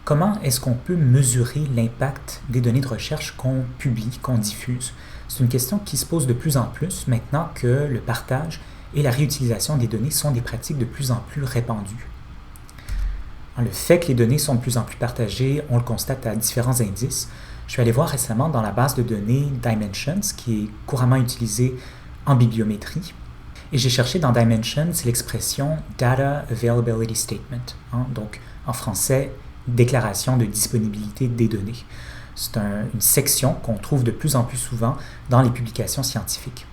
Comment est-ce qu'on peut mesurer l'impact des données de recherche qu'on publie, qu'on diffuse? C'est une question qui se pose de plus en plus maintenant que le partage et la réutilisation des données sont des pratiques de plus en plus répandues. Le fait que les données sont de plus en plus partagées, on le constate à différents indices. Je suis allé voir récemment dans la base de données Dimensions, qui est couramment utilisée en bibliométrie, et j'ai cherché dans Dimensions l'expression Data Availability Statement, donc en français, déclaration de disponibilité des données. C'est une section qu'on trouve de plus en plus souvent dans les publications scientifiques.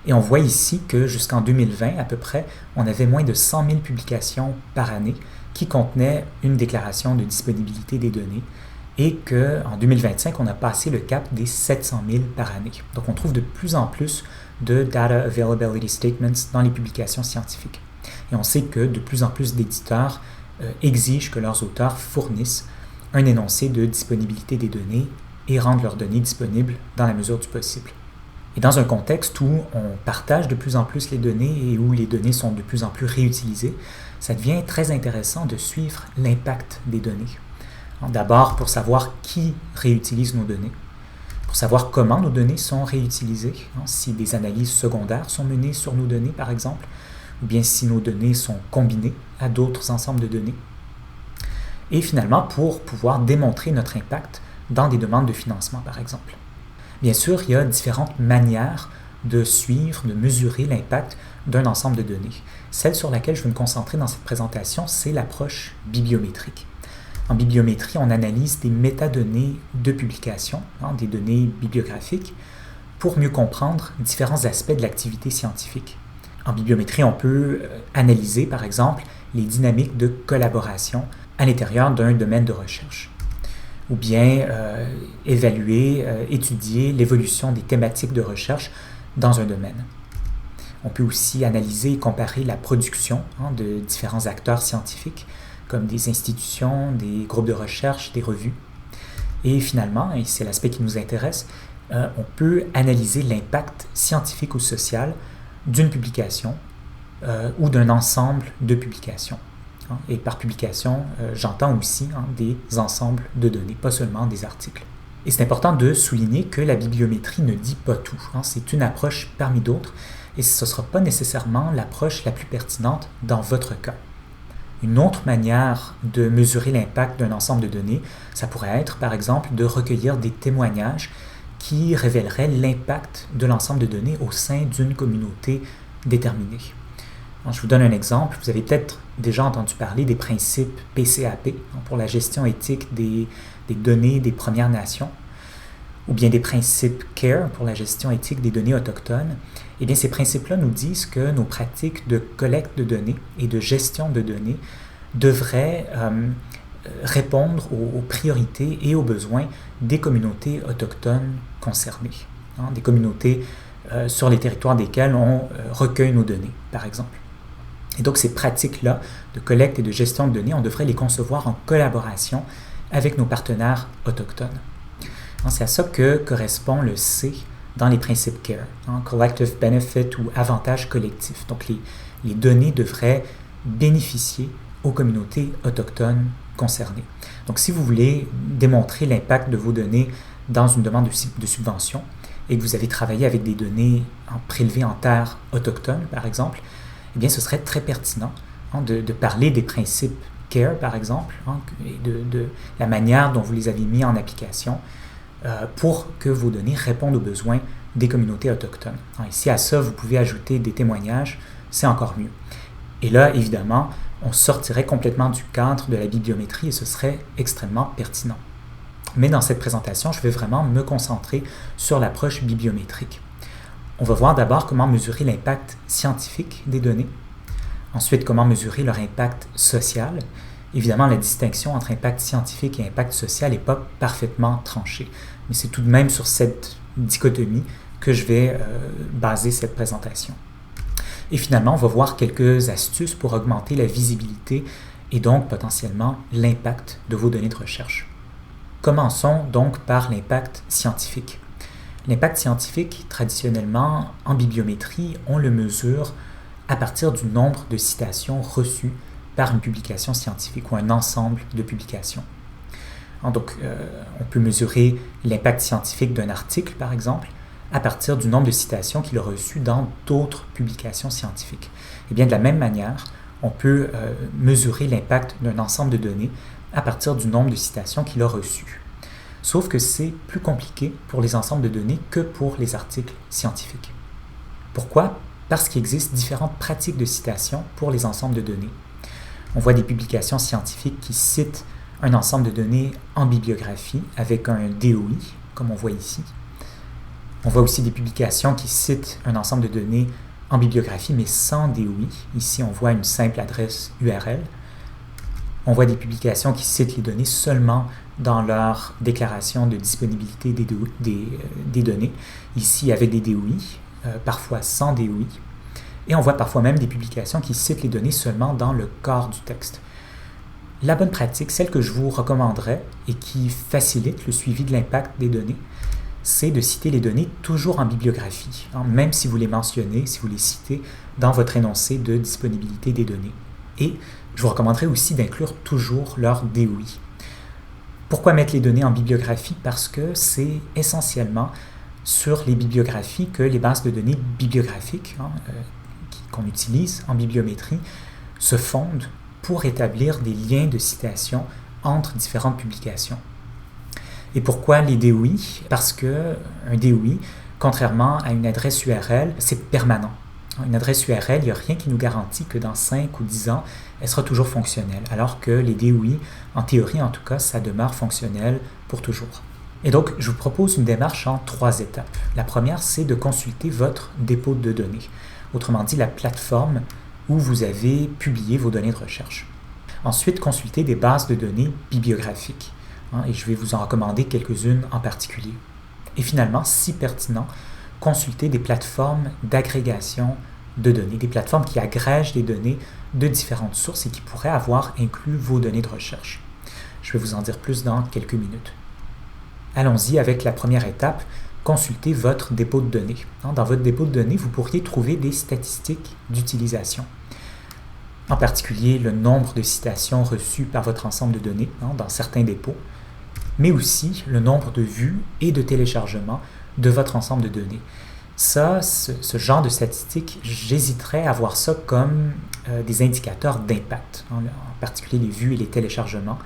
Et on voit ici que jusqu'en 2020, à peu près, on avait moins de 100 000 publications par année qui contenaient une déclaration de disponibilité des données et qu'en 2025, on a passé le cap des 700 000 par année. Donc on trouve de plus en plus de Data Availability Statements dans les publications scientifiques. Et on sait que de plus en plus d'éditeurs exigent que leurs auteurs fournissent un énoncé de disponibilité des données et rendent leurs données disponibles dans la mesure du possible. Et dans un contexte où on partage de plus en plus les données et où les données sont de plus en plus réutilisées, ça devient très intéressant de suivre l'impact des données. D'abord, pour savoir qui réutilise nos données, pour savoir comment nos données sont réutilisées, si des analyses secondaires sont menées sur nos données, par exemple, ou bien si nos données sont combinées à d'autres ensembles de données. Et finalement, pour pouvoir démontrer notre impact dans des demandes de financement, par exemple. Bien sûr, il y a différentes manières de suivre, de mesurer l'impact d'un ensemble de données. Celle sur laquelle je vais me concentrer dans cette présentation, c'est l'approche bibliométrique. En bibliométrie, on analyse des métadonnées de publication, des données bibliographiques, pour mieux comprendre différents aspects de l'activité scientifique. En bibliométrie, on peut analyser, par exemple, les dynamiques de collaboration à l'intérieur d'un domaine de recherche, ou bien évaluer, étudier l'évolution des thématiques de recherche dans un domaine. On peut aussi analyser et comparer la production de différents acteurs scientifiques, comme des institutions, des groupes de recherche, des revues. Et finalement, et c'est l'aspect qui nous intéresse, on peut analyser l'impact scientifique ou social d'une publication ou d'un ensemble de publications. Et par publication, j'entends aussi des ensembles de données, pas seulement des articles. Et c'est important de souligner que la bibliométrie ne dit pas tout. C'est une approche parmi d'autres et ce ne sera pas nécessairement l'approche la plus pertinente dans votre cas. Une autre manière de mesurer l'impact d'un ensemble de données, ça pourrait être par exemple de recueillir des témoignages qui révéleraient l'impact de l'ensemble de données au sein d'une communauté déterminée. Je vous donne un exemple. Vous avez peut-être déjà entendu parler des principes PCAP pour la gestion éthique des données des Premières Nations, ou bien des principes CARE pour la gestion éthique des données autochtones. Eh bien, ces principes-là nous disent que nos pratiques de collecte de données et de gestion de données devraient répondre aux priorités et aux besoins des communautés autochtones concernées, des communautés sur les territoires desquels on recueille nos données, par exemple. Et donc, ces pratiques-là de collecte et de gestion de données, on devrait les concevoir en collaboration avec nos partenaires autochtones. C'est à ça que correspond le C dans les principes CARE, Collective Benefit ou avantage collectif. Donc, les données devraient bénéficier aux communautés autochtones concernées. Donc, si vous voulez démontrer l'impact de vos données dans une demande de subvention et que vous avez travaillé avec des données prélevées en terre autochtone, par exemple, eh bien, ce serait très pertinent de parler des principes CARE, par exemple, et de la manière dont vous les avez mis en application pour que vos données répondent aux besoins des communautés autochtones. Et si à ça, vous pouvez ajouter des témoignages, c'est encore mieux. Et là, évidemment, on sortirait complètement du cadre de la bibliométrie et ce serait extrêmement pertinent. Mais dans cette présentation, je vais vraiment me concentrer sur l'approche bibliométrique. On va voir d'abord comment mesurer l'impact scientifique des données, ensuite comment mesurer leur impact social. Évidemment, la distinction entre impact scientifique et impact social n'est pas parfaitement tranchée, mais c'est tout de même sur cette dichotomie que je vais baser cette présentation. Et finalement, on va voir quelques astuces pour augmenter la visibilité et donc potentiellement l'impact de vos données de recherche. Commençons donc par l'impact scientifique. L'impact scientifique, traditionnellement, en bibliométrie, on le mesure à partir du nombre de citations reçues par une publication scientifique ou un ensemble de publications. Donc, on peut mesurer l'impact scientifique d'un article, par exemple, à partir du nombre de citations qu'il a reçues dans d'autres publications scientifiques. Et bien, de la même manière, on peut mesurer l'impact d'un ensemble de données à partir du nombre de citations qu'il a reçues. Sauf que c'est plus compliqué pour les ensembles de données que pour les articles scientifiques. Pourquoi? Parce qu'il existe différentes pratiques de citation pour les ensembles de données. On voit des publications scientifiques qui citent un ensemble de données en bibliographie avec un DOI, comme on voit ici. On voit aussi des publications qui citent un ensemble de données en bibliographie, mais sans DOI. Ici, on voit une simple adresse URL. On voit des publications qui citent les données seulement dans leur déclaration de disponibilité des données, ici avec des DOI, parfois sans DOI. Et on voit parfois même des publications qui citent les données seulement dans le corps du texte. La bonne pratique, celle que je vous recommanderais et qui facilite le suivi de l'impact des données, c'est de citer les données toujours en bibliographie, même si vous les mentionnez, si vous les citez dans votre énoncé de disponibilité des données. Et je vous recommanderais aussi d'inclure toujours leur DOI. Pourquoi mettre les données en bibliographie? Parce que c'est essentiellement sur les bibliographies que les bases de données bibliographiques qu'on utilise en bibliométrie se fondent pour établir des liens de citation entre différentes publications. Et pourquoi les DOI? Parce qu'un DOI, contrairement à une adresse URL, c'est permanent. Une adresse URL, il n'y a rien qui nous garantit que dans 5 ou 10 ans, elle sera toujours fonctionnelle, alors que les DOI, en théorie en tout cas, ça demeure fonctionnel pour toujours. Et donc, je vous propose une démarche en 3 étapes. La première, c'est de consulter votre dépôt de données, autrement dit la plateforme où vous avez publié vos données de recherche. Ensuite, consulter des bases de données bibliographiques, et je vais vous en recommander quelques-unes en particulier. Et finalement, si pertinent, consulter des plateformes d'agrégation de données, des plateformes qui agrègent des données de différentes sources et qui pourraient avoir inclus vos données de recherche. Je vais vous en dire plus dans quelques minutes. Allons-y avec la première étape, consulter votre dépôt de données. Dans votre dépôt de données, vous pourriez trouver des statistiques d'utilisation. En particulier, le nombre de citations reçues par votre ensemble de données dans certains dépôts, mais aussi le nombre de vues et de téléchargements de votre ensemble de données. Ça, ce genre de statistiques, j'hésiterais à voir ça comme des indicateurs d'impact, en particulier les vues et les téléchargements,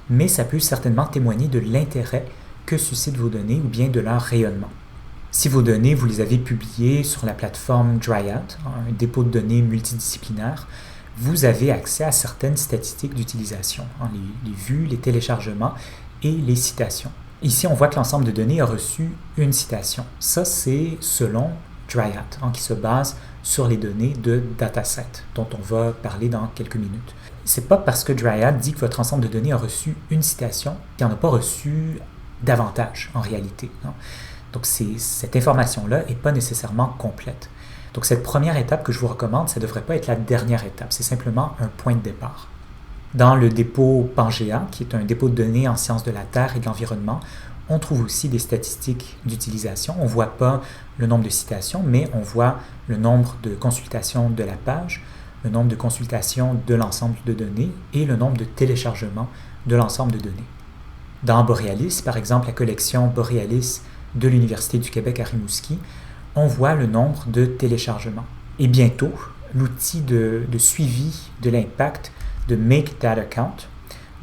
mais ça peut certainement témoigner de l'intérêt que suscitent vos données ou bien de leur rayonnement. Si vos données, vous les avez publiées sur la plateforme Dryad, un dépôt de données multidisciplinaire, vous avez accès à certaines statistiques d'utilisation, les vues, les téléchargements et les citations. Ici, on voit que l'ensemble de données a reçu une citation. Ça, c'est selon Dryad, qui se base sur les données de dataset, dont on va parler dans quelques minutes. C'est pas parce que Dryad dit que votre ensemble de données a reçu une citation qu'il n'en a pas reçu davantage, en réalité. Donc, cette information-là n'est pas nécessairement complète. Donc, cette première étape que je vous recommande, ça ne devrait pas être la dernière étape. C'est simplement un point de départ. Dans le dépôt Pangea, qui est un dépôt de données en sciences de la Terre et de l'environnement, on trouve aussi des statistiques d'utilisation. On ne voit pas le nombre de citations, mais on voit le nombre de consultations de la page, le nombre de consultations de l'ensemble de données et le nombre de téléchargements de l'ensemble de données. Dans Borealis, par exemple, la collection Borealis de l'Université du Québec à Rimouski, on voit le nombre de téléchargements. Et bientôt, l'outil de suivi de l'impact de Make Data Count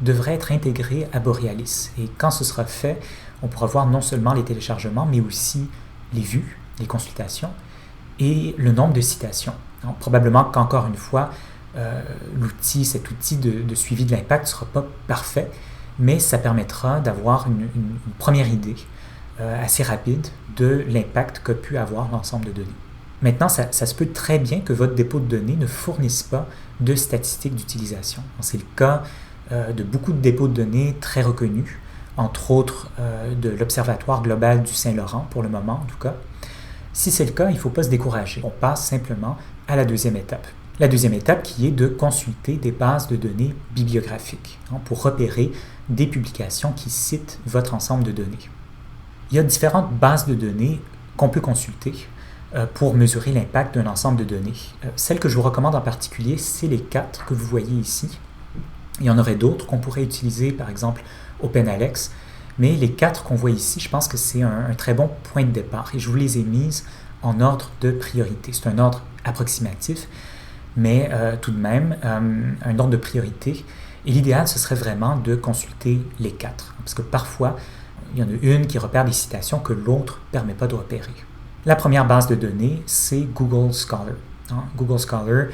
devrait être intégré à Borealis. Et quand ce sera fait, on pourra voir non seulement les téléchargements, mais aussi les vues, les consultations et le nombre de citations. Donc, probablement qu'encore une fois, cet outil de suivi de l'impact ne sera pas parfait, mais ça permettra d'avoir une première idée assez rapide de l'impact qu'a pu avoir l'ensemble de données. Maintenant, ça se peut très bien que votre dépôt de données ne fournisse pas de statistiques d'utilisation. C'est le cas de beaucoup de dépôts de données très reconnus, entre autres de l'Observatoire global du Saint-Laurent, pour le moment en tout cas. Si c'est le cas, il ne faut pas se décourager. On passe simplement à la deuxième étape. La deuxième étape qui est de consulter des bases de données bibliographiques pour repérer des publications qui citent votre ensemble de données. Il y a différentes bases de données qu'on peut consulter. pour mesurer l'impact d'un ensemble de données. Celle que je vous recommande en particulier, c'est les 4 que vous voyez ici. Il y en aurait d'autres qu'on pourrait utiliser, par exemple OpenAlex, mais les 4 qu'on voit ici, je pense que c'est un très bon point de départ et je vous les ai mises en ordre de priorité. C'est un ordre approximatif, mais tout de même un ordre de priorité. Et l'idéal, ce serait vraiment de consulter les 4, parce que parfois, il y en a une qui repère des citations que l'autre ne permet pas de repérer. La première base de données, c'est Google Scholar. Google Scholar,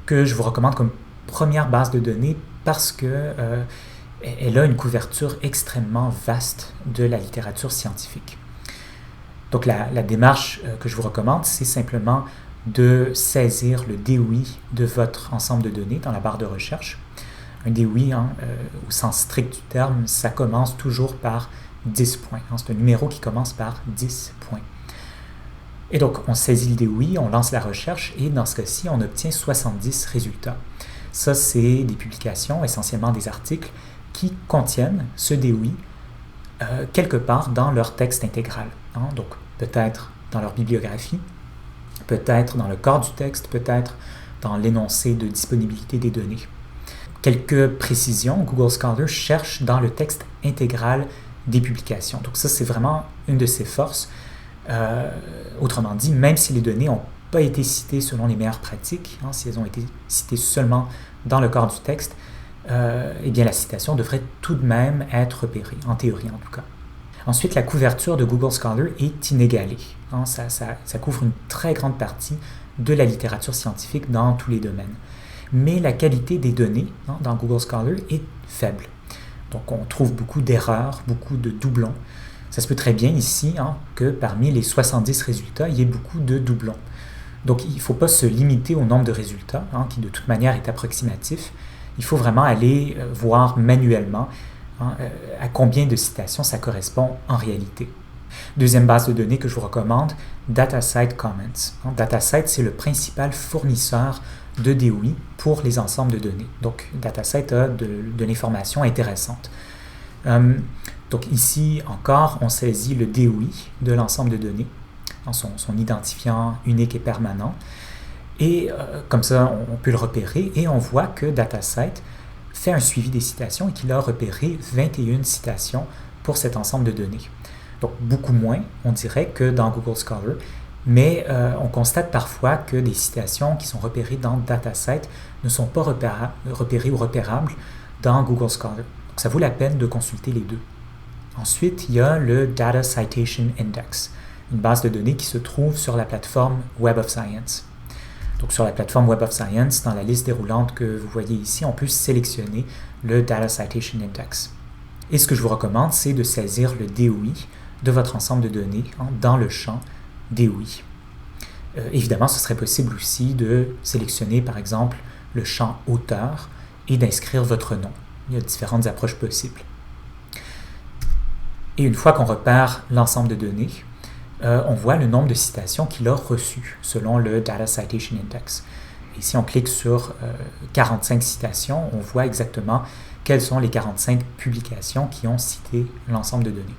que je vous recommande comme première base de données parce qu'elle a une couverture extrêmement vaste de la littérature scientifique. Donc la démarche que je vous recommande, c'est simplement de saisir le DOI de votre ensemble de données dans la barre de recherche. Un DOI, au sens strict du terme, ça commence toujours par 10 points. C'est un numéro qui commence par 10 points. Et donc, on saisit le DOI, on lance la recherche et dans ce cas-ci, on obtient 70 résultats. Ça, c'est des publications, essentiellement des articles, qui contiennent ce DOI quelque part dans leur texte intégral. Donc, peut-être dans leur bibliographie, peut-être dans le corps du texte, peut-être dans l'énoncé de disponibilité des données. Quelques précisions, Google Scholar cherche dans le texte intégral des publications. Donc ça, c'est vraiment une de ses forces. Autrement dit, même si les données n'ont pas été citées selon les meilleures pratiques, si elles ont été citées seulement dans le corps du texte, eh bien la citation devrait tout de même être repérée, en théorie en tout cas. Ensuite, la couverture de Google Scholar est inégalée. Ça couvre une très grande partie de la littérature scientifique dans tous les domaines. Mais la qualité des données dans Google Scholar est faible. Donc on trouve beaucoup d'erreurs, beaucoup de doublons. Ça se peut très bien ici que parmi les 70 résultats, il y ait beaucoup de doublons. Donc il ne faut pas se limiter au nombre de résultats, qui de toute manière est approximatif. Il faut vraiment aller voir manuellement à combien de citations ça correspond en réalité. Deuxième base de données que je vous recommande, DataCite Comments. DataCite, c'est le principal fournisseur de DOI pour les ensembles de données. Donc, DataCite a de l'information intéressante. Donc ici encore, on saisit le DOI de l'ensemble de données, son identifiant unique et permanent. Et comme ça, on peut le repérer et on voit que DataCite fait un suivi des citations et qu'il a repéré 21 citations pour cet ensemble de données. Donc beaucoup moins, on dirait, que dans Google Scholar, mais on constate parfois que des citations qui sont repérées dans DataCite ne sont pas repérées ou repérables dans Google Scholar. Donc ça vaut la peine de consulter les deux. Ensuite, il y a le Data Citation Index, une base de données qui se trouve sur la plateforme Web of Science. Donc sur la plateforme Web of Science, dans la liste déroulante que vous voyez ici, on peut sélectionner le Data Citation Index. Et ce que je vous recommande, c'est de saisir le DOI de votre ensemble de données dans le champ DOI. Évidemment, ce serait possible aussi de sélectionner, par exemple, le champ auteur et d'inscrire votre nom. Il y a différentes approches possibles. Et une fois qu'on repère l'ensemble de données, on voit le nombre de citations qu'il a reçues selon le Data Citation Index. Et si on clique sur 45 citations, on voit exactement quelles sont les 45 publications qui ont cité l'ensemble de données.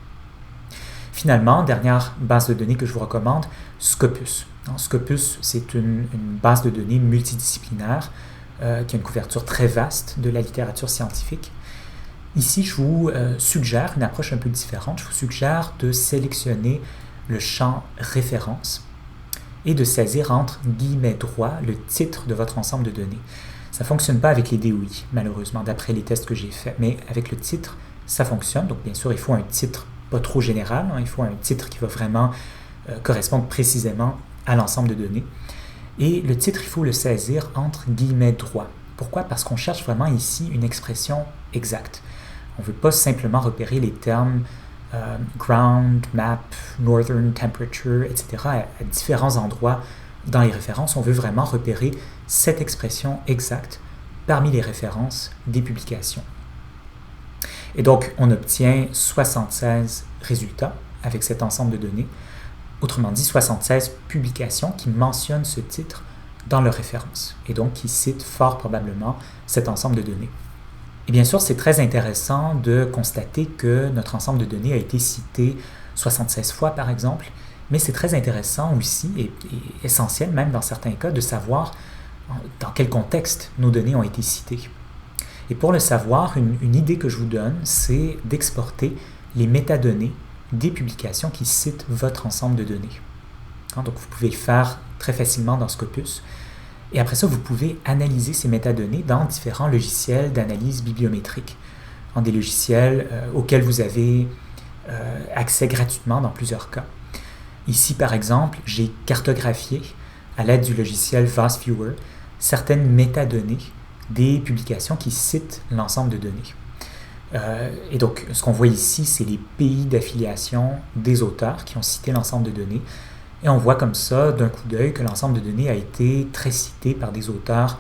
Finalement, dernière base de données que je vous recommande, Scopus. Scopus, c'est une base de données multidisciplinaire qui a une couverture très vaste de la littérature scientifique. Ici, je vous suggère une approche un peu différente. Je vous suggère de sélectionner le champ référence et de saisir entre guillemets droits le titre de votre ensemble de données. Ça ne fonctionne pas avec les DOI, malheureusement, d'après les tests que j'ai faits, mais avec le titre, ça fonctionne. Donc, bien sûr, il faut un titre pas trop général, il faut un titre qui va vraiment correspondre précisément à l'ensemble de données. Et le titre, il faut le saisir entre guillemets droits. Pourquoi? Parce qu'on cherche vraiment ici une expression exacte. On ne veut pas simplement repérer les termes ground, map, northern temperature, etc. à différents endroits dans les références. On veut vraiment repérer cette expression exacte parmi les références des publications. Et donc, on obtient 76 résultats avec cet ensemble de données. Autrement dit, 76 publications qui mentionnent ce titre dans leurs références et donc qui citent fort probablement cet ensemble de données. Et bien sûr, c'est très intéressant de constater que notre ensemble de données a été cité 76 fois, par exemple, Mais c'est très intéressant aussi et essentiel même dans certains cas de savoir dans quel contexte nos données ont été citées. Et pour le savoir, une idée que je vous donne, c'est d'exporter les métadonnées des publications qui citent votre ensemble de données. Donc vous pouvez le faire très facilement dans Scopus. Et après ça, vous pouvez analyser ces métadonnées dans différents logiciels d'analyse bibliométrique, des logiciels auxquels vous avez accès gratuitement dans plusieurs cas. Ici, par exemple, j'ai cartographié, à l'aide du logiciel VOSViewer, certaines métadonnées des publications qui citent l'ensemble de données. Et donc, ce qu'on voit ici, c'est les pays d'affiliation des auteurs qui ont cité l'ensemble de données. Et on voit comme ça, d'un coup d'œil, que l'ensemble de données a été très cité par des auteurs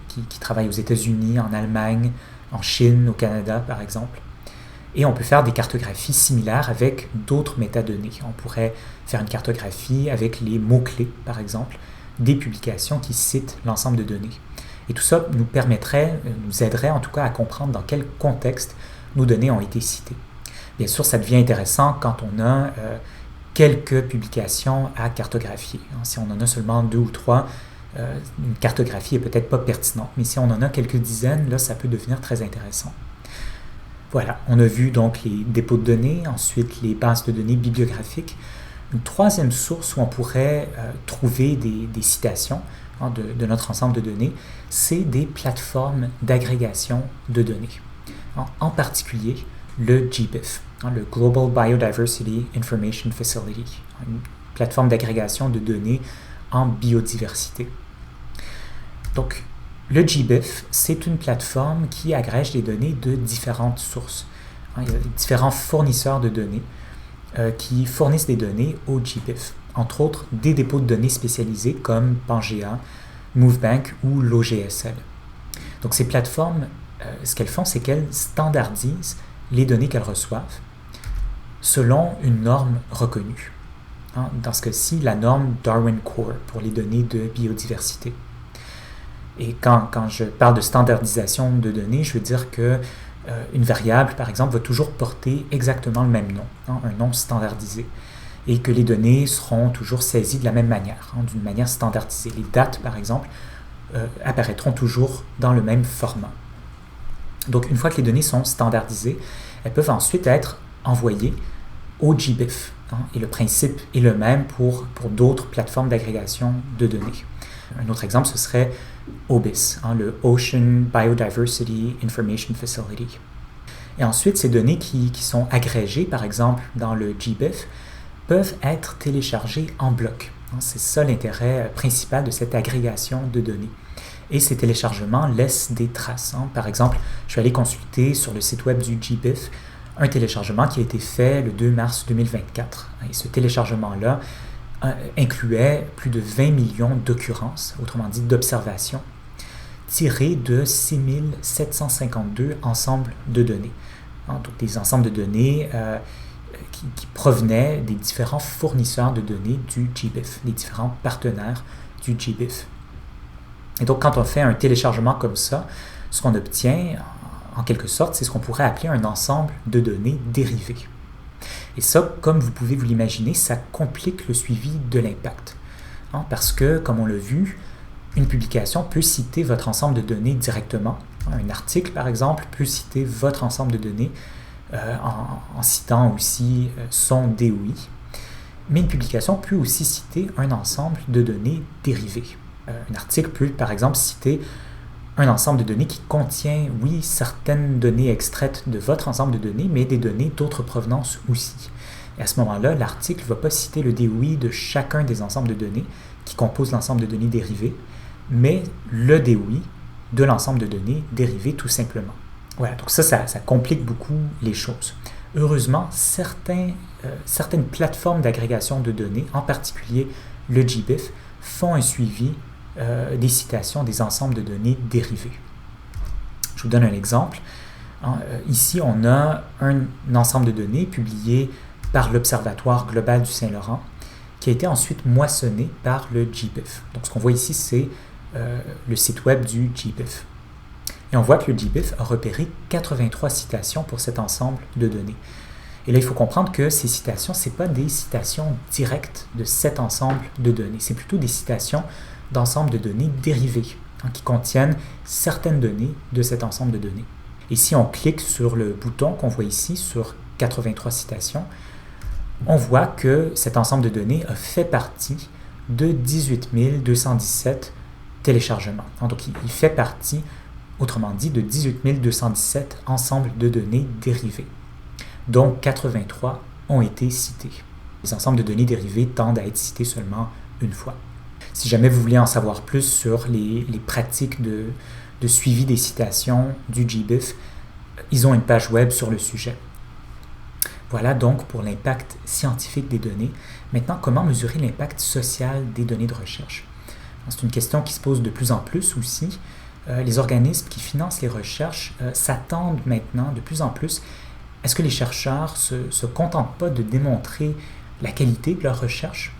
qui travaillent aux États-Unis, en Allemagne, en Chine, au Canada, par exemple. Et on peut faire des cartographies similaires avec d'autres métadonnées. On pourrait faire une cartographie avec les mots-clés, par exemple, des publications qui citent l'ensemble de données. Et tout ça nous aiderait en tout cas à comprendre dans quel contexte nos données ont été citées. Bien sûr, ça devient intéressant quand on a quelques publications à cartographier. Si on en a seulement 2 ou 3, une cartographie n'est peut-être pas pertinente, mais si on en a quelques dizaines, là, ça peut devenir très intéressant. Voilà, on a vu donc les dépôts de données, ensuite les bases de données bibliographiques. Une troisième source où on pourrait trouver des citations de notre ensemble de données, c'est des plateformes d'agrégation de données. En particulier, le GBIF, le Global Biodiversity Information Facility, une plateforme d'agrégation de données en biodiversité. Donc, le GBIF, c'est une plateforme qui agrège des données de différentes sources. Il y a différents fournisseurs de données qui fournissent des données au GBIF, entre autres des dépôts de données spécialisés comme Pangea, MoveBank ou l'OGSL. Donc ces plateformes, ce qu'elles font, c'est qu'elles standardisent les données qu'elles reçoivent selon une norme reconnue. Dans ce cas-ci, la norme Darwin Core pour les données de biodiversité. Et quand je parle de standardisation de données, je veux dire que une variable, par exemple, va toujours porter exactement le même nom, un nom standardisé, et que les données seront toujours saisies de la même manière, d'une manière standardisée. Les dates, par exemple, apparaîtront toujours dans le même format. Donc, une fois que les données sont standardisées, elles peuvent ensuite être envoyées au GBIF. Et le principe est le même pour d'autres plateformes d'agrégation de données. Un autre exemple, ce serait OBIS, le Ocean Biodiversity Information Facility. Et ensuite, ces données qui sont agrégées, par exemple, dans le GBIF, peuvent être téléchargées en bloc. C'est ça l'intérêt principal de cette agrégation de données. Et ces téléchargements laissent des traces. Par exemple, je suis allé consulter sur le site web du GBIF un téléchargement qui a été fait le 2 mars 2024. Et ce téléchargement-là incluait plus de 20 millions d'occurrences, autrement dit d'observations, tirées de 6752 ensembles de données. Donc des ensembles de données qui provenaient des différents fournisseurs de données du GBIF, les différents partenaires du GBIF. Et donc quand on fait un téléchargement comme ça, ce qu'on obtient, en quelque sorte, c'est ce qu'on pourrait appeler un ensemble de données dérivées. Et ça, comme vous pouvez vous l'imaginer, ça complique le suivi de l'impact. Parce que, comme on l'a vu, une publication peut citer votre ensemble de données directement. Un article, par exemple, peut citer votre ensemble de données en citant aussi son DOI. Mais une publication peut aussi citer un ensemble de données dérivées. Un article peut, par exemple, citer un ensemble de données qui contient, oui, certaines données extraites de votre ensemble de données, mais des données d'autres provenances aussi. Et à ce moment-là, l'article ne va pas citer le DOI de chacun des ensembles de données qui composent l'ensemble de données dérivées, mais le DOI de l'ensemble de données dérivées tout simplement. Voilà, donc ça complique beaucoup les choses. Heureusement, certaines plateformes d'agrégation de données, en particulier le GBIF, font un suivi des citations des ensembles de données dérivées. Je vous donne un exemple. Ici, on a un ensemble de données publié par l'Observatoire global du Saint-Laurent qui a été ensuite moissonné par le GBIF. Donc, ce qu'on voit ici, c'est le site web du GBIF. Et on voit que le GBIF a repéré 83 citations pour cet ensemble de données. Et là, il faut comprendre que ces citations, ce pas des citations directes de cet ensemble de données. C'est plutôt des citations d'ensembles de données dérivées, qui contiennent certaines données de cet ensemble de données. Et si on clique sur le bouton qu'on voit ici, sur 83 citations, on voit que cet ensemble de données a fait partie de 18 217 téléchargements. Donc, il fait partie, autrement dit, de 18 217 ensembles de données dérivés, dont 83 ont été cités. Les ensembles de données dérivés tendent à être cités seulement une fois. Si jamais vous voulez en savoir plus sur les pratiques de suivi des citations du GBIF, ils ont une page web sur le sujet. Voilà donc pour l'impact scientifique des données. Maintenant, comment mesurer l'impact social des données de recherche? C'est une question qui se pose de plus en plus aussi. Les organismes qui financent les recherches s'attendent maintenant de plus en plus à ce que les chercheurs ne se contentent pas de démontrer la qualité de leur recherche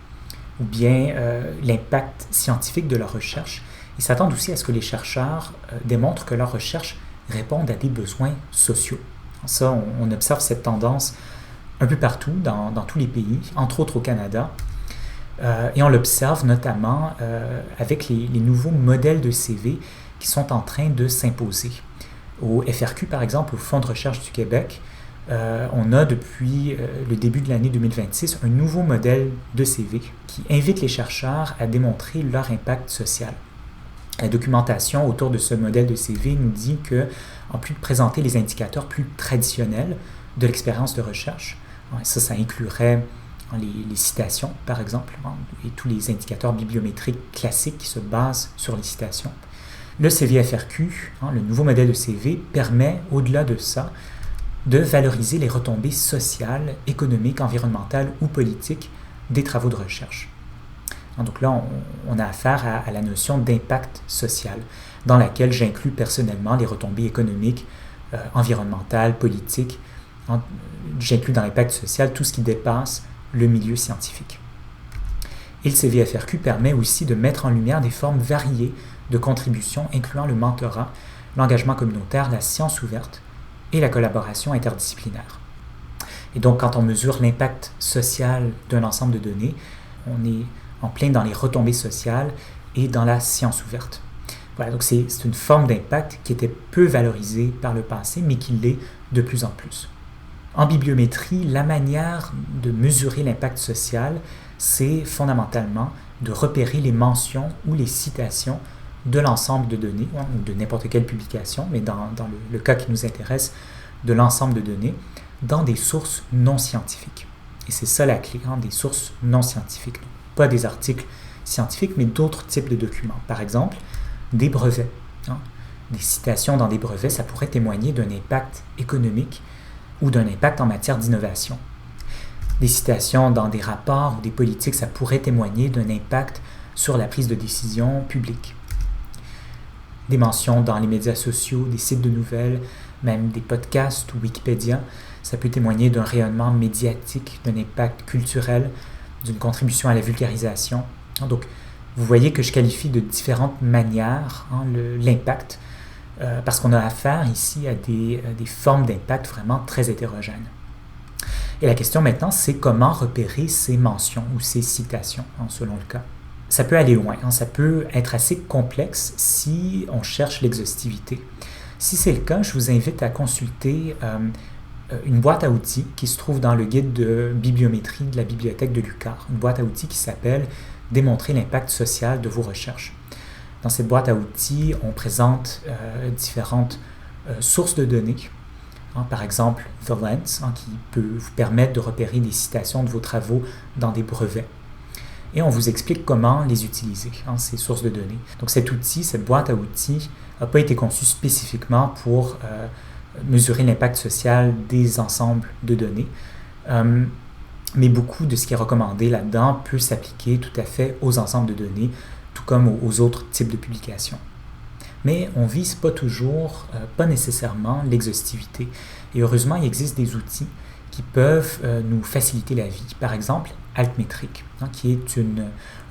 ou bien l'impact scientifique de leur recherche. Ils s'attendent aussi à ce que les chercheurs démontrent que leurs recherches répondent à des besoins sociaux. Ça, on observe cette tendance un peu partout, dans tous les pays, entre autres au Canada. Et on l'observe notamment avec les nouveaux modèles de CV qui sont en train de s'imposer. Au FRQ, par exemple, au Fonds de recherche du Québec, on a depuis le début de l'année 2026 un nouveau modèle de CV qui invite les chercheurs à démontrer leur impact social. La documentation autour de ce modèle de CV nous dit que, en plus de présenter les indicateurs plus traditionnels de l'expérience de recherche, ça inclurait les citations, par exemple, et tous les indicateurs bibliométriques classiques qui se basent sur les citations. Le CVFRQ, le nouveau modèle de CV, permet, au-delà de ça, de valoriser les retombées sociales, économiques, environnementales ou politiques des travaux de recherche. Donc là, on a affaire à la notion d'impact social, dans laquelle j'inclus personnellement les retombées économiques, environnementales, politiques. J'inclus dans l'impact social tout ce qui dépasse le milieu scientifique. Et le CVFRQ permet aussi de mettre en lumière des formes variées de contributions, incluant le mentorat, l'engagement communautaire, la science ouverte et la collaboration interdisciplinaire. Et donc, quand on mesure l'impact social d'un ensemble de données, on est en plein dans les retombées sociales et dans la science ouverte. Voilà, donc c'est une forme d'impact qui était peu valorisée par le passé, mais qui l'est de plus en plus. En bibliométrie, la manière de mesurer l'impact social, c'est fondamentalement de repérer les mentions ou les citations de l'ensemble de données, ou de n'importe quelle publication, mais dans le cas qui nous intéresse, de l'ensemble de données, dans des sources non scientifiques. Et c'est ça la clé, des sources non scientifiques. Donc, pas des articles scientifiques, mais d'autres types de documents. Par exemple, des brevets. Des citations dans des brevets, ça pourrait témoigner d'un impact économique ou d'un impact en matière d'innovation. Des citations dans des rapports ou des politiques, ça pourrait témoigner d'un impact sur la prise de décision publique. Des mentions dans les médias sociaux, des sites de nouvelles, même des podcasts ou Wikipédia, ça peut témoigner d'un rayonnement médiatique, d'un impact culturel, d'une contribution à la vulgarisation. Donc, vous voyez que je qualifie de différentes manières l'impact, parce qu'on a affaire ici à des formes d'impact vraiment très hétérogènes. Et la question maintenant, c'est comment repérer ces mentions ou ces citations, selon le cas. Ça peut aller loin, ça peut être assez complexe si on cherche l'exhaustivité. Si c'est le cas, je vous invite à consulter une boîte à outils qui se trouve dans le guide de bibliométrie de la bibliothèque de l'UQAR, une boîte à outils qui s'appelle « Démontrer l'impact social de vos recherches ». Dans cette boîte à outils, on présente différentes sources de données, par exemple The Lens, qui peut vous permettre de repérer des citations de vos travaux dans des brevets. Et on vous explique comment les utiliser, ces sources de données. Donc cet outil, cette boîte à outils, n'a pas été conçue spécifiquement pour mesurer l'impact social des ensembles de données, mais beaucoup de ce qui est recommandé là-dedans peut s'appliquer tout à fait aux ensembles de données, tout comme aux autres types de publications. Mais on ne vise pas toujours, pas nécessairement l'exhaustivité. Et heureusement, il existe des outils qui peuvent nous faciliter la vie. Par exemple, Altmetric, qui est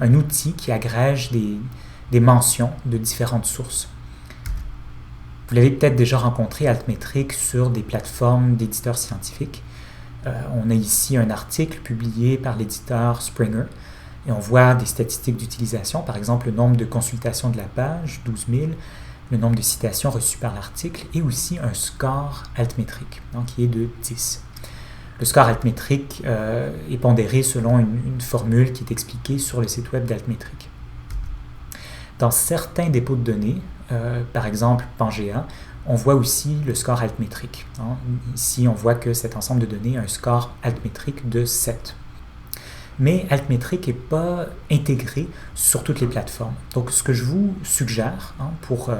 un outil qui agrège des mentions de différentes sources. Vous l'avez peut-être déjà rencontré, Altmetric, sur des plateformes d'éditeurs scientifiques. On a ici un article publié par l'éditeur Springer et on voit des statistiques d'utilisation, par exemple le nombre de consultations de la page, 12 000, le nombre de citations reçues par l'article et aussi un score altmétrique, donc qui est de 10. Le score altmétrique est pondéré selon une formule qui est expliquée sur le site web d'Altmétrique. Dans certains dépôts de données, par exemple Pangea, on voit aussi le score altmétrique. Ici, on voit que cet ensemble de données a un score altmétrique de 7. Mais Altmétrique n'est pas intégré sur toutes les plateformes. Donc, ce que je vous suggère pour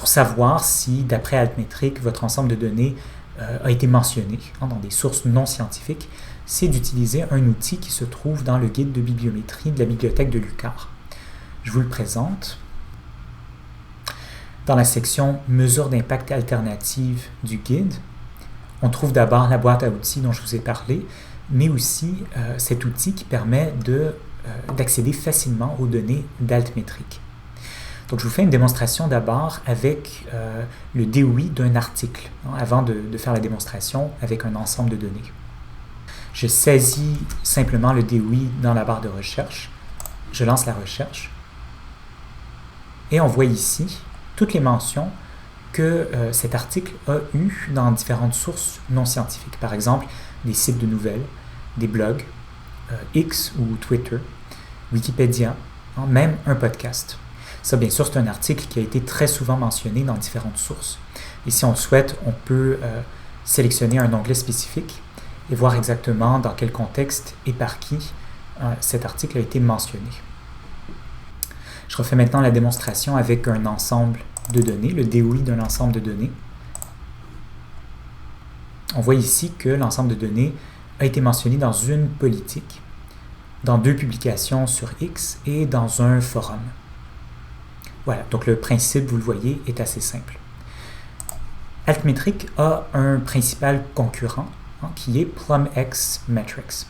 savoir si, d'après Altmétrique, votre ensemble de données a été mentionné dans des sources non scientifiques, c'est d'utiliser un outil qui se trouve dans le guide de bibliométrie de la bibliothèque de l'UQAR. Je vous le présente. Dans la section « Mesures d'impact alternatives » du guide, on trouve d'abord la boîte à outils dont je vous ai parlé, mais aussi cet outil qui permet d'accéder facilement aux données d'Altmétrique. Donc, je vous fais une démonstration d'abord avec le DOI d'un article, avant de faire la démonstration avec un ensemble de données. Je saisis simplement le DOI dans la barre de recherche, je lance la recherche, et on voit ici toutes les mentions que cet article a eues dans différentes sources non scientifiques. Par exemple, des sites de nouvelles, des blogs, X ou Twitter, Wikipédia, même un podcast. Ça, bien sûr, c'est un article qui a été très souvent mentionné dans différentes sources. Et si on le souhaite, on peut sélectionner un onglet spécifique et voir exactement dans quel contexte et par qui cet article a été mentionné. Je refais maintenant la démonstration avec un ensemble de données, le DOI d'un ensemble de données. On voit ici que l'ensemble de données a été mentionné dans une politique, dans 2 publications sur X et dans un forum. Voilà, donc le principe, vous le voyez, est assez simple. Altmétrique a un principal concurrent qui est PlumX Metrics.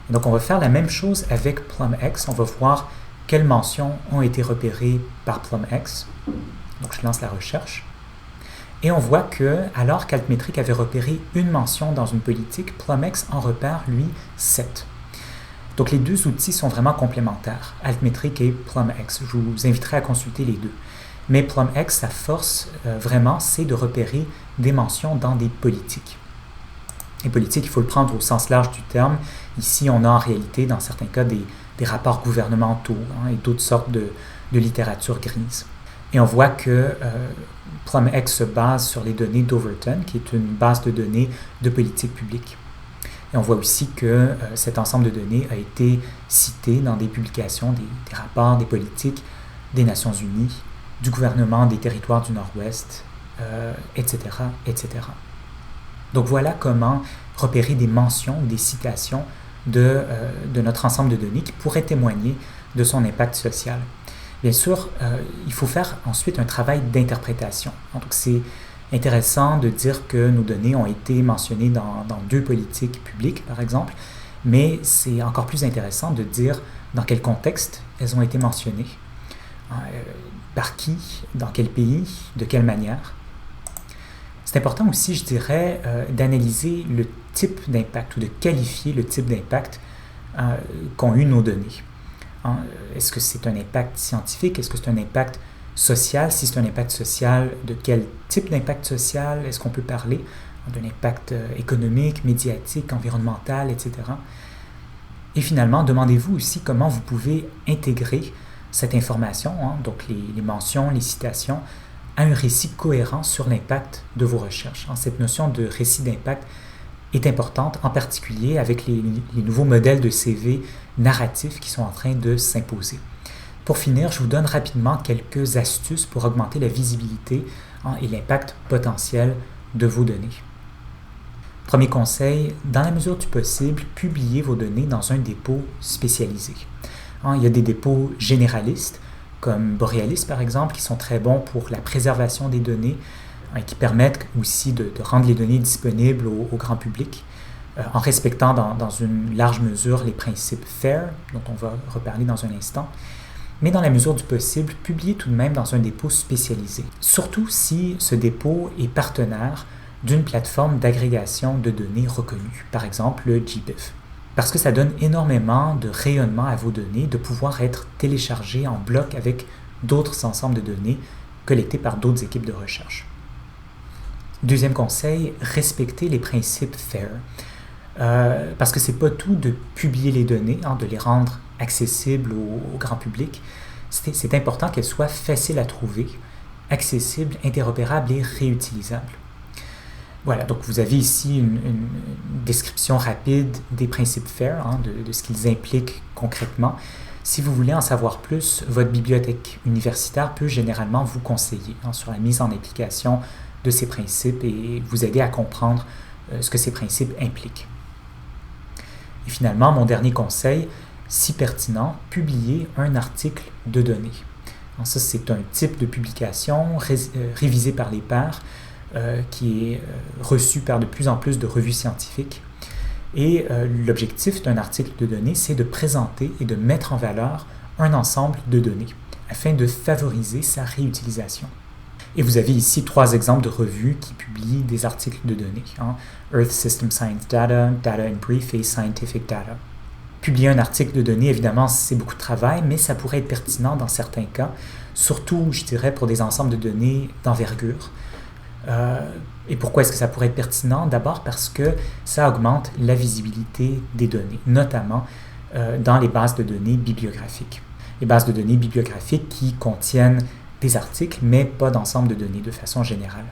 Et donc on va faire la même chose avec PlumX. On va voir quelles mentions ont été repérées par PlumX. Donc je lance la recherche. Et on voit que, alors qu'Altmétrique avait repéré une mention dans une politique, PlumX en repère, lui, 7. Donc les deux outils sont vraiment complémentaires, Altmétrique et PlumX. Je vous inviterai à consulter les deux. Mais PlumX, sa force, vraiment, c'est de repérer des mentions dans des politiques. Les politiques, il faut le prendre au sens large du terme. Ici, on a en réalité, dans certains cas, des rapports gouvernementaux et d'autres sortes de littérature grise. Et on voit que PlumX se base sur les données d'Overton, qui est une base de données de politique publique. Et on voit aussi que cet ensemble de données a été cité dans des publications, des rapports, des politiques des Nations Unies, du gouvernement des territoires du Nord-Ouest, etc., etc. Donc voilà comment repérer des mentions ou des citations de notre ensemble de données qui pourraient témoigner de son impact social. Bien sûr, il faut faire ensuite un travail d'interprétation. Donc, c'est intéressant de dire que nos données ont été mentionnées dans 2 politiques publiques, par exemple, mais c'est encore plus intéressant de dire dans quel contexte elles ont été mentionnées, par qui, dans quel pays, de quelle manière. C'est important aussi, je dirais, d'analyser le type d'impact ou de qualifier le type d'impact qu'ont eu nos données. Est-ce que c'est un impact scientifique? Est-ce que c'est un impact social? Si c'est un impact social, de quel type d'impact social est-ce qu'on peut parler? D'un impact économique, médiatique, environnemental, etc. Et finalement, demandez-vous aussi comment vous pouvez intégrer cette information, donc les mentions, les citations, à un récit cohérent sur l'impact de vos recherches. Cette notion de récit d'impact est importante, en particulier avec les nouveaux modèles de CV narratifs qui sont en train de s'imposer. Pour finir, je vous donne rapidement quelques astuces pour augmenter la visibilité et l'impact potentiel de vos données. Premier conseil, dans la mesure du possible, publiez vos données dans un dépôt spécialisé. Il y a des dépôts généralistes, comme Borealis par exemple, qui sont très bons pour la préservation des données et qui permettent aussi de rendre les données disponibles au grand public en respectant dans une large mesure les principes FAIR, dont on va reparler dans un instant. Mais dans la mesure du possible, publiez tout de même dans un dépôt spécialisé. Surtout si ce dépôt est partenaire d'une plateforme d'agrégation de données reconnue, par exemple le GBIF. Parce que ça donne énormément de rayonnement à vos données, de pouvoir être téléchargées en bloc avec d'autres ensembles de données collectés par d'autres équipes de recherche. Deuxième conseil, respectez les principes FAIR. Parce que c'est pas tout de publier les données, de les rendre accessibles au grand public. C'est important qu'elles soient faciles à trouver, accessibles, interopérables et réutilisables. Voilà, donc vous avez ici une description rapide des principes FAIR, de ce qu'ils impliquent concrètement. Si vous voulez en savoir plus, votre bibliothèque universitaire peut généralement vous conseiller sur la mise en application de ces principes et vous aider à comprendre ce que ces principes impliquent. Et finalement, mon dernier conseil, si pertinent, publier un article de données. Alors ça, c'est un type de publication révisé par les pairs qui est reçu par de plus en plus de revues scientifiques. Et l'objectif d'un article de données, c'est de présenter et de mettre en valeur un ensemble de données afin de favoriser sa réutilisation. Et vous avez ici 3 exemples de revues qui publient des articles de données. Earth System Science Data, Data in Brief et Scientific Data. Publier un article de données, évidemment, c'est beaucoup de travail, mais ça pourrait être pertinent dans certains cas, surtout, je dirais, pour des ensembles de données d'envergure. Et pourquoi est-ce que ça pourrait être pertinent? D'abord parce que ça augmente la visibilité des données, notamment dans les bases de données bibliographiques. Les bases de données bibliographiques qui contiennent des articles, mais pas d'ensemble de données de façon générale.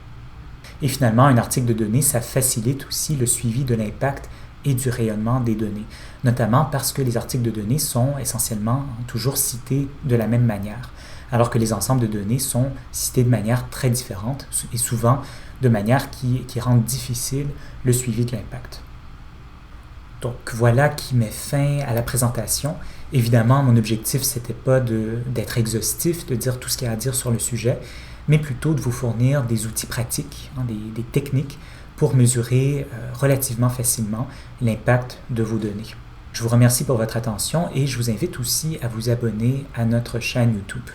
Et finalement, un article de données, ça facilite aussi le suivi de l'impact et du rayonnement des données, notamment parce que les articles de données sont essentiellement toujours cités de la même manière, alors que les ensembles de données sont cités de manière très différente et souvent de manière qui rend difficile le suivi de l'impact. Donc voilà qui met fin à la présentation. Évidemment, mon objectif, c'était pas d'être exhaustif, de dire tout ce qu'il y a à dire sur le sujet, mais plutôt de vous fournir des outils pratiques, des techniques pour mesurer relativement facilement l'impact de vos données. Je vous remercie pour votre attention et je vous invite aussi à vous abonner à notre chaîne YouTube.